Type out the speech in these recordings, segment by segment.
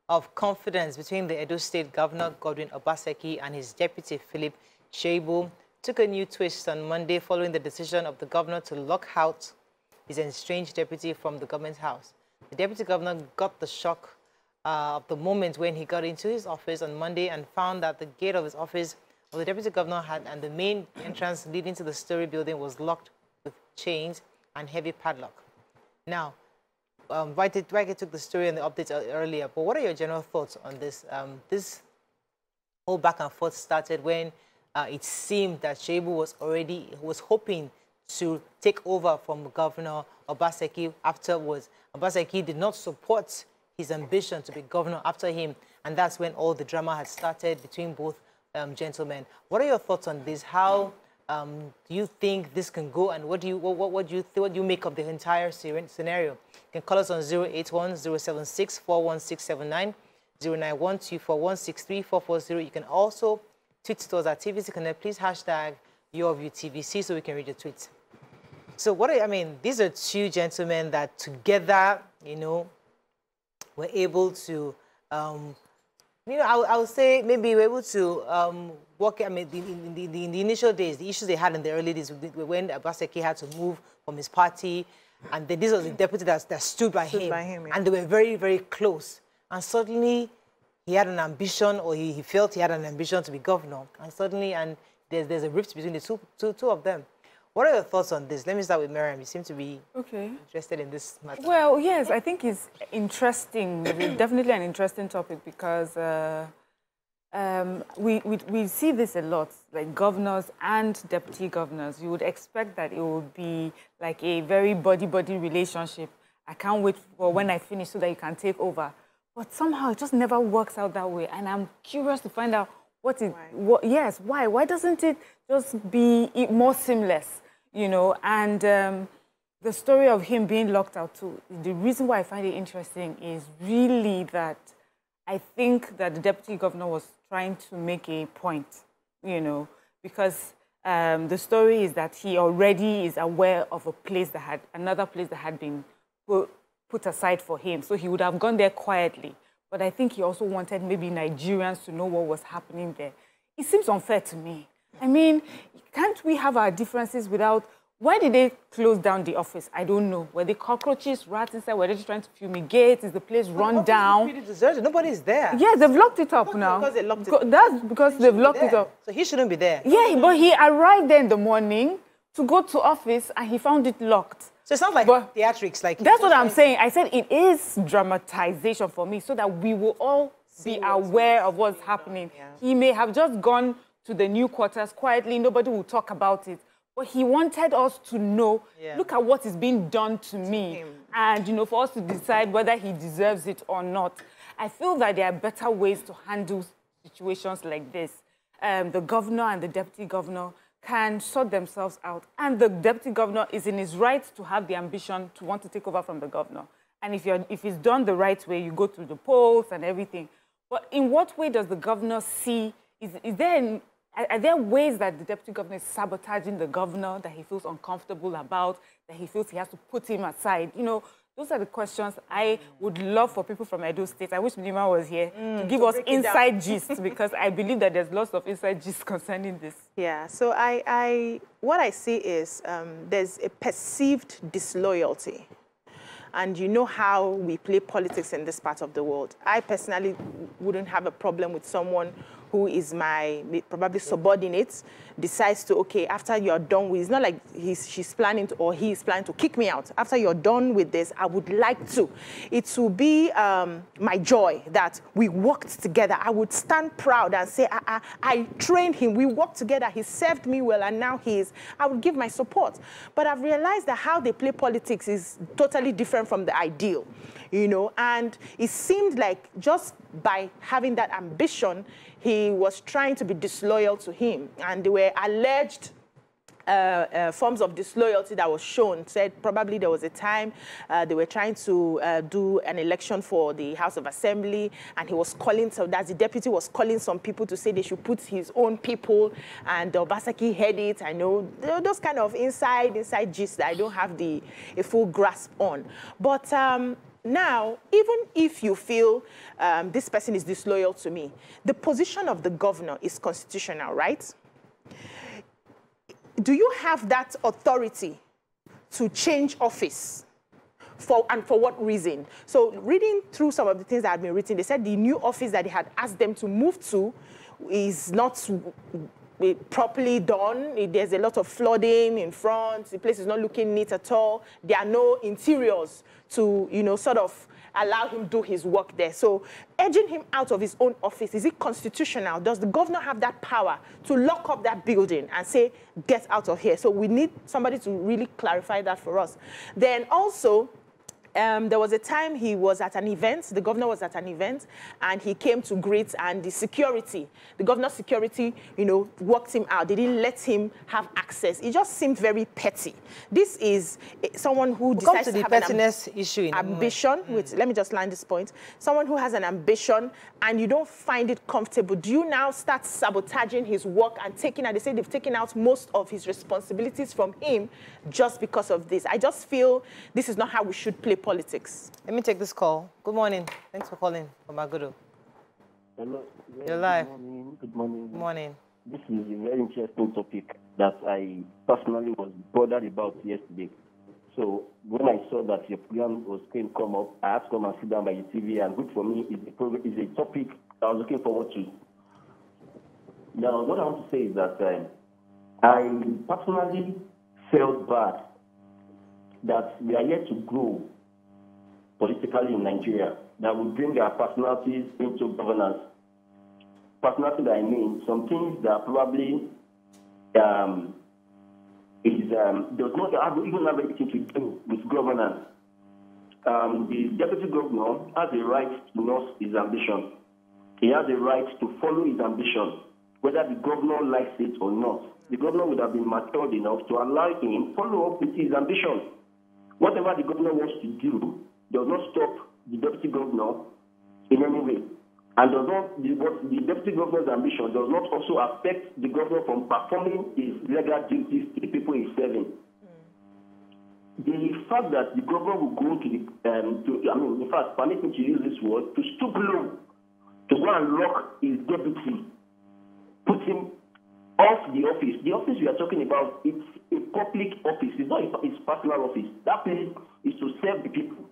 of confidence between the Edo State Governor, Godwin Obaseki, and his deputy, Philip Shaibu, took a new twist on Monday following the decision of the governor to lock out his estranged deputy from the government house. The deputy governor got the shock of the moment when he got into his office on Monday and found that the gate of his office of the deputy governor and the main entrance leading to the story building was locked with chains and heavy padlock. Now, Waike took the story and the updates earlier, but what are your general thoughts on this? This whole back and forth started when it seemed that Shaibu was hoping to take over from Governor Obaseki afterwards. Obaseki did not support his ambition to be governor after him, and that's when all the drama had started between both gentlemen. What are your thoughts on this? How do you think this can go, and what do you make of the entire scenario? You can call us on 081-076-41679, 091-241-63440. You can also tweet to us at TVC Connect. Please hashtag YourViewTVC so we can read the tweets. So these are two gentlemen that together, were able to, I would say maybe we're able to work. In the initial days, the issues they had in the early days when Obaseki had to move from his party, and this was the deputy that stood by him, yeah. And they were very, very close. And suddenly, he had an ambition, or he felt he had an ambition to be governor, and suddenly, there's a rift between the two of them. What are your thoughts on this? Let me start with Miriam. You seem to be interested in this matter. Well, yes, I think it's interesting. Definitely an interesting topic because we see this a lot, like governors and deputy governors. You would expect that it would be like a very body-body relationship. I can't wait for when I finish so that you can take over. But somehow it just never works out that way. And I'm curious to find out why? Why doesn't it just be more seamless? And the story of him being locked out too, the reason why I find it interesting is really that I think that the deputy governor was trying to make a point, because the story is that he already is aware of another place that had been put aside for him. So he would have gone there quietly. But I think he also wanted maybe Nigerians to know what was happening there. It seems unfair to me. I mean, can't we have our differences without... Why did they close down the office? I don't know. Were they cockroaches, rats inside? Were they just trying to fumigate? Is the place run down? It's deserted. Nobody's there. Yes, they've locked it up now. Because they locked it up. That's because they've locked it up. So he shouldn't be there. Yeah, but he arrived there in the morning to go to office and he found it locked. So it sounds like theatrics. That's what I'm saying. I said it is dramatization for me so that we will all be aware of what's happening. Yeah. He may have just gone to the new quarters quietly. Nobody will talk about it. But he wanted us to know, look at what is being done to me. And, for us to decide whether he deserves it or not. I feel that there are better ways to handle situations like this. The governor and the deputy governor can sort themselves out. And the deputy governor is in his right to have the ambition to want to take over from the governor. And if it's done the right way, you go through the polls and everything. But in what way does the governor see, are there ways that the deputy governor is sabotaging the governor that he feels uncomfortable about, that he feels he has to put him aside? Those are the questions I would love for people from Edo State. I wish Nima was here to give us inside gist, because I believe that there's lots of inside gist concerning this. Yeah, so what I see is there's a perceived disloyalty. And you know how we play politics in this part of the world. I personally wouldn't have a problem with someone who is my probably subordinate, decides to, okay, after you're done with, it's not like she's planning to, or he's planning to kick me out. After you're done with this, I would like to. It will be my joy that we worked together. I would stand proud and say, I trained him, we worked together, he served me well, and now I would give my support. But I've realized that how they play politics is totally different from the ideal, and it seemed like just by having that ambition, he was trying to be disloyal to him. And there were alleged forms of disloyalty that was shown. Said probably there was a time they were trying to do an election for the House of Assembly, and he was calling, so that the deputy was calling some people to say they should put his own people, and Obaseki heard it. I know those kind of inside gist that I don't have a full grasp on. But now, even if you feel this person is disloyal to me, the position of the governor is constitutional, right? Do you have that authority to change office? And for what reason? So reading through some of the things that had been written, they said the new office that they had asked them to move to is not properly done. There's a lot of flooding in front. The place is not looking neat at all. There are no interiors to, you know, sort of allow him do his work there. So edging him out of his own office, is it constitutional? Does the governor have that power to lock up that building and say, get out of here? So we need somebody to really clarify that for us. Then also, there was a time he was at an event, the governor was at an event, and he came to greet, and the governor's security, you know, walked him out. They didn't let him have access. It just seemed very petty. This is someone who decides to have pettiness issue in ambition. Wait, let me just line this point. Someone who has an ambition and you don't find it comfortable. Do you now start sabotaging his work and taking out, they say they've taken out most of his responsibilities from him just because of this? I just feel this is not how we should play politics. Let me take this call. Good morning. Thanks for calling from Agudo. Hello. You're live. Good morning. Good morning. Good morning. This is a very interesting topic that I personally was bothered about yesterday. So when I saw that your program was going to come up, I had to come and sit down by the TV, and good for me is a topic I was looking forward to. Now, what I want to say is that I personally felt bad that we are yet to grow politically in Nigeria, that will bring our personalities into governance. Personality that I mean, some things that probably does not even have anything to do with governance. The deputy governor has a right to nurse his ambition. He has a right to follow his ambition, whether the governor likes it or not. The governor would have been matured enough to allow him follow up with his ambition. Whatever the governor wants to do does not stop the deputy governor in any way. And does not, the deputy governor's ambition does not also affect the governor from performing his legal duties to the people he's serving. The fact that the governor will go to in fact, permit me to use this word, to stoop low, to go and lock his deputy, put him off the office. The office we are talking about, it's a public office. It's not his personal office. That place is to serve the people.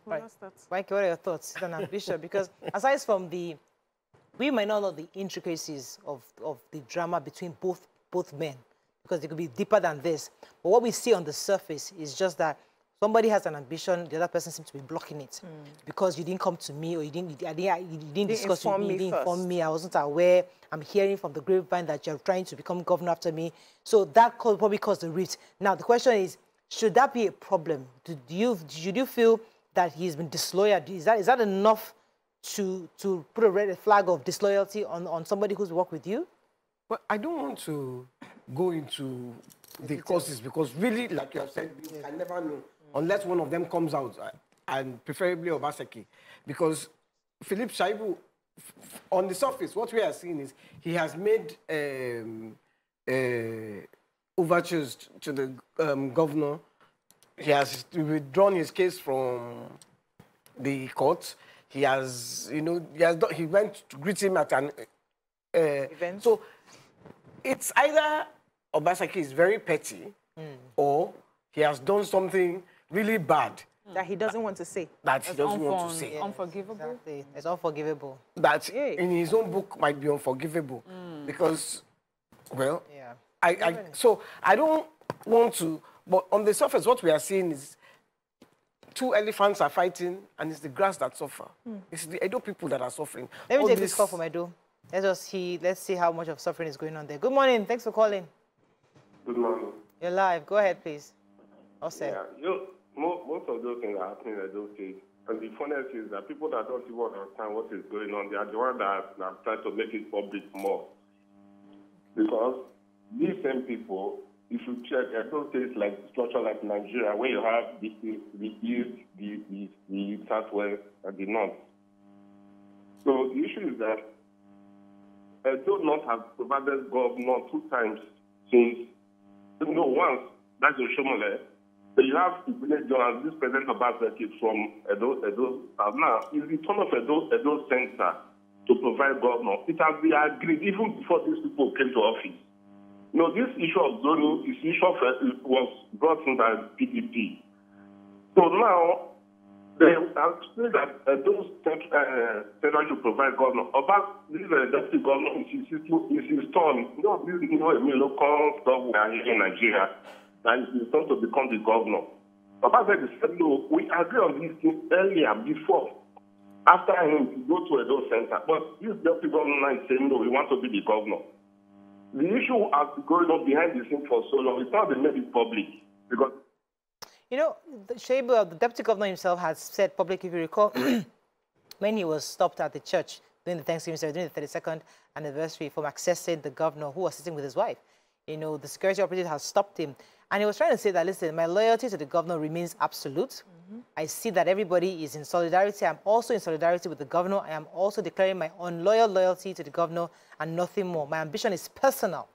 Right. Mike, what are your thoughts? It's an ambition because aside from we might not know the intricacies of the drama between both men because it could be deeper than this. But what we see on the surface is just that somebody has an ambition, the other person seems to be blocking it because you didn't come to me or you didn't discuss with me, you didn't inform me, I wasn't aware. I'm hearing from the grapevine that you're trying to become governor after me. So that probably caused the rift. Now the question is, should that be a problem? Should you feel that he's been disloyal? Is that enough to put a red flag of disloyalty on somebody who's worked with you? Well, I don't want to go into the causes because really, like you have said, I never know unless one of them comes out, and preferably Obaseki, because Philip Shaibu, on the surface, what we are seeing is he has made overtures to the governor. He has withdrawn his case from the court. He has, he went to greet him at an event. So it's either Obaseki is very petty or he has done something really bad. That he doesn't want to say. That he doesn't want to say. Yeah, unforgivable. Exactly. It's unforgivable. That in his own book might be unforgivable because, well, so I don't want to. But on the surface, what we are seeing is two elephants are fighting, and it's the grass that suffers. It's the Edo people that are suffering. Let me take this call from Edo. Let's see how much of suffering is going on there. Good morning. Thanks for calling. Good morning. You're live. Go ahead, please. Yeah, most of those things are happening in Edo State. And the funniest is that people that don't even understand what is going on, they are the ones that are trying to make it public more. Because these same people, if you check Edo States like structure like Nigeria, where you have the east, the southwest, and the north. So the issue is that Edo North has provided governor 2 times since, once, that's Oshomole, So you have Ibrahim Babatunde, this president of Obaseki from Edo. Now, it's the turn of Edo Center to provide governor. It has been agreed even before these people came to office. You know, this issue of zoning, this issue was brought in by PDP. So now, they have said that those central should provide governor. About this deputy governor is his turn. You know, this local stuff we are here in Nigeria, and it's turn to become the governor. Obaseki said, no, we agree on this thing earlier, before. After him, to go to Edo Center. But this deputy governor is saying, no, we want to be the governor. The issue has been going on behind the scenes for so long. It's not been made it public. Because, you know, Shaibu, the deputy governor himself has said publicly, if you recall, when he was stopped at the church during the Thanksgiving service, during the 32nd anniversary, from accessing the governor who was sitting with his wife. You know, the security operative has stopped him. And he was trying to say that, listen, my loyalty to the governor remains absolute. I see that everybody is in solidarity. I'm also in solidarity with the governor. I am also declaring my unloyal loyalty to the governor and nothing more. My ambition is personal.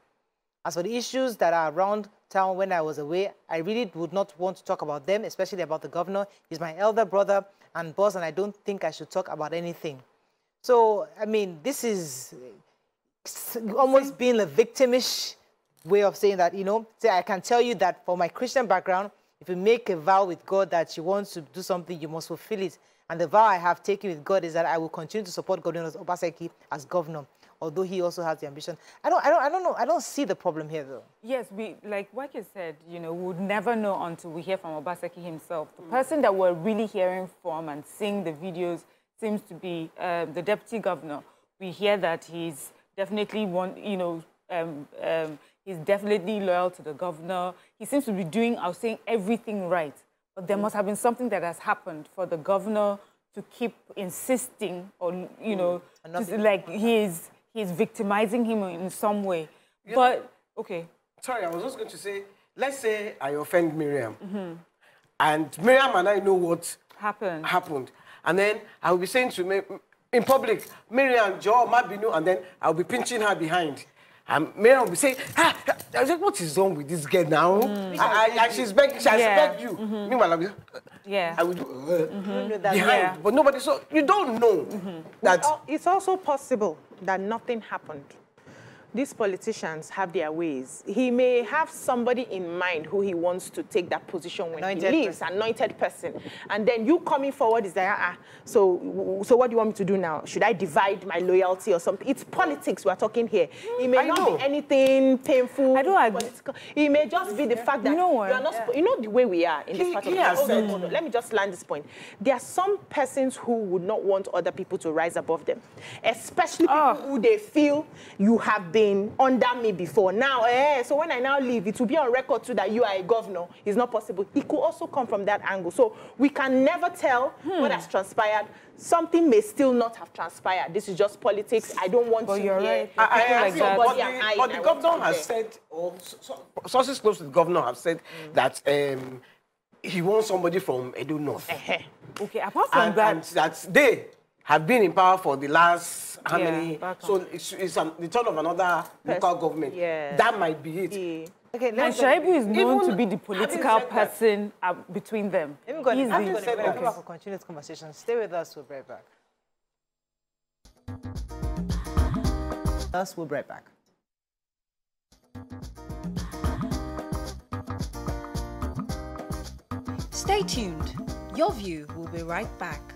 As for the issues that are around town when I was away, I really would not want to talk about them, especially about the governor. He's my elder brother and boss, and I don't think I should talk about anything. So, I mean, this is almost being a victimish way of saying that, you know, say I can tell you that for my Christian background, if you make a vow with God that you want to do something, you must fulfill it. And the vow I have taken with God is that I will continue to support Governor Obaseki as governor, although he also has the ambition. I don't know. I don't see the problem here, though. Yes, like Wake said, you know, we would never know until we hear from Obaseki himself. The person that we're really hearing from and seeing the videos seems to be the deputy governor. We hear that he's definitely he's definitely loyal to the governor. He seems to be doing, I was saying, everything right. But there must have been something that has happened for the governor to keep insisting on, you know, like he's victimizing him in some way. Yeah. But, okay. Sorry, I was just going to say, let's say I offend Miriam. And Miriam and I know what happened. And then I will be saying to me, in public, Miriam, Joe, Mabinu, and then I'll be pinching her behind. And Miriam will be saying, I was like, what is wrong with this girl now? She's begging, she has begged you. Meanwhile, I'll be, I will do behind. But nobody, so you don't know that. It's also possible that nothing happened. These politicians have their ways. He may have somebody in mind who he wants to take that position when he leaves, anointed person. And then you coming forward is like, so what do you want me to do now? Should I divide my loyalty or something? It's politics we're talking here. It may not be anything painful. I don't political. It may just be the fact that you are not, you know the way we are in this part of the world. Let me just land this point. There are some persons who would not want other people to rise above them, especially people who they feel you have been under me before. Now, so when I now leave, it will be on record too that you are a governor. It's not possible. It could also come from that angle. So we can never tell what has transpired. Something may still not have transpired. This is just politics. I don't want to hear. Right. But the governor has said, or sources close to the governor have said that he wants somebody from Edo North. Okay, apart from that, and that they have been in power for the last how many? So it's the turn of another local government. That might be it. Okay, and Shaibu is known to be the political person between them. Let me go and continue this conversation. Stay with us. We'll be right back. We'll be right back. Stay tuned. Your View will be right back.